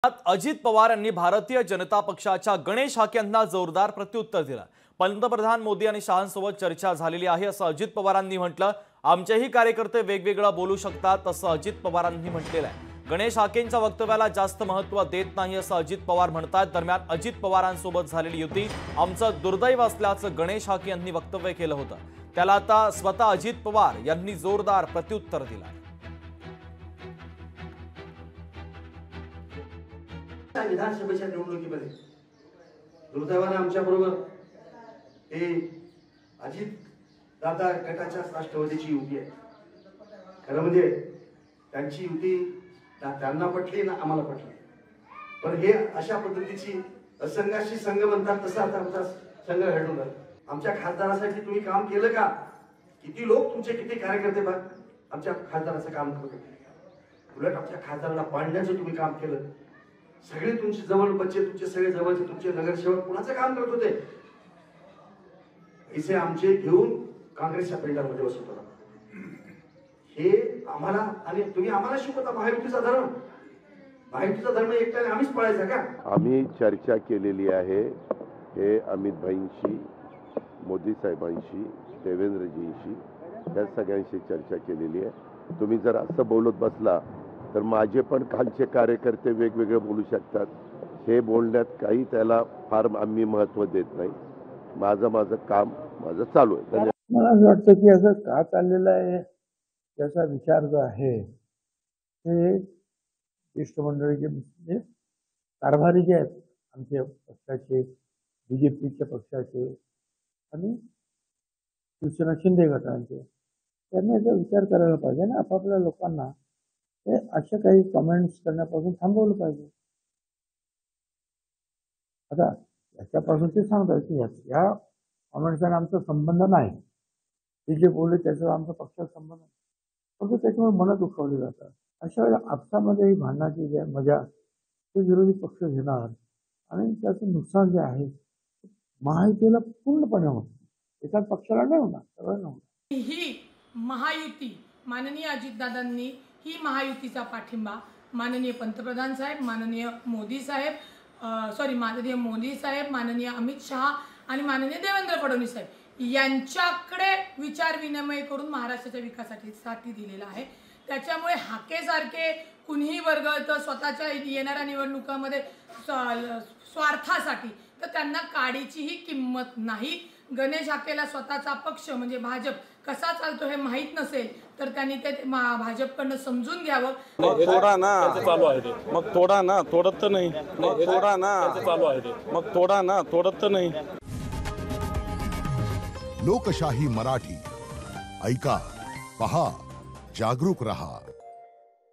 अजित पवार यांनी भारतीय जनता पक्षाच्या गणेश हाके यांना जोरदार प्रत्युत्तर दिलं। पंतप्रधान मोदी आणि शहांसोबत चर्चा झालेली आहे असं अजित पवारांनी म्हटलं। आमचेही कार्यकर्ते वेगवेगळं बोलू शकतात असं अजित पवारांनी म्हटलेलं आहे। गणेश हाकेंच्या वक्तव्याला जास्त महत्त्व देत नाही असं अजित पवार म्हणतात। दरम्यान अजित पवारांसोबत झालेली युती आमचं दुर्दैव असल्याचं गणेश हाके यांनी वक्तव्य केलं होतं। त्याला आता स्वतः अजित पवार यांनी जोरदार प्रत्युत्तर दिलं आहे। विधानसभेच्या निवडणुकीमध्ये दुर्दैवाने आमच्या बरोबर हे अजित दादा गटाच्या राष्ट्रवादीची युती आहे। खरं म्हणजे त्यांची युती ना त्यांना पटली ना आम्हाला पटली, पण हे अशा पद्धतीची असंघाशी संघ म्हणतात तसा आता आमचा संघ घडवला। आमच्या खासदारासाठी तुम्ही काम केलं का? किती लोक तुमचे किती कार्यकर्ते बघ आमच्या खासदाराचं काम करत होते। उलट आमच्या खासदाराला पाडण्याचं तुम्ही काम केलं। सगळे तुमचे जवळ बच्चे तुमचे सगळे जवळचे तुमचे नगरसेवक कुणाचं काम करत होते? पैसे आमचे घेऊन काँग्रेसच्या पेंडामध्ये बसत होता। हे आम्हाला आणि तुम्ही आम्हाला शिकवता महायुतीचा धर्म। महायुतीचा धर्म एकट्याने आम्हीच पाळायचा का? आम्ही चर्चा केलेली आहे हे अमित भाईंशी, मोदी साहेबांशी, देवेंद्रजींशी, या सगळ्यांशी चर्चा केलेली आहे। तुम्ही जर असं बोलत बसला तर माझे पण खालचे कार्यकर्ते वेगवेगळे बोलू शकतात। हे बोलण्यात काही त्याला फार आम्ही महत्त्व देत नाही। माझं काम चालू आहे। मला असं वाटतं की असं का चाललेलं आहे त्याचा विचार जो आहे ते शिष्टमंडळीचे म्हणजे कारभारी जे आहेत आमच्या पक्षाचे, बीजेपीच्या पक्षाचे आणि शिवसेना शिंदे गटांचे, त्यांनी याचा विचार करायला पाहिजे ना। आपापल्या लोकांना हे अशा काही कमेंट्स करण्यापासून थांबवलं पाहिजे। आता याच्यापासून ते सांगतात की या कमेंट्सचा आमचा संबंध नाही, ते जे बोलले त्याचा आमचा पक्षाचा संबंध नाही, परंतु त्याच्यामुळे मनं दुखावली जातात। अशा वेळेला आपसामध्ये ही भांडणाची जी मजा ते विरोधी पक्ष घेणार आणि त्याचं नुकसान जे आहे महायुतीला पूर्णपणे होतं, एकाच पक्षाला नाही होणार, सगळं होणार। ही महायुती माननीय अजितदादांनी ही महायुतीचा पाठिंबा माननीय पंतप्रधान साहेब, माननीय मोदी साहेब, माननीय अमित शहा आणि माननीय देवेंद्र फडणवीस साहेब यांच्याकडे विचार विनिमय करून महाराष्ट्राच्या विकासासाठी दिलेला आहे। त्याच्यामुळे हाकेसारखे कुणीही वर्ग तर स्वतःच्या येणाऱ्या निवडणुकांमध्ये स्वार्थासाठी तर त्यांना काडीचीही किंमत नाही। गणेश हाकेला स्वतःचा पक्ष म्हणजे भाजप कसा चालतो हे माहीत नसेल तर त्यांनी ते भाजपकडनं समजून घ्यावं। थोडा ना चालू आहे ते, मग थोडा ना तोडत तर नाही, मग थोडा ना चालू आहे ते, मग थोडा ना तोडत तर नाही। लोकशाही मराठी ऐका, पहा, जागरूक रहा।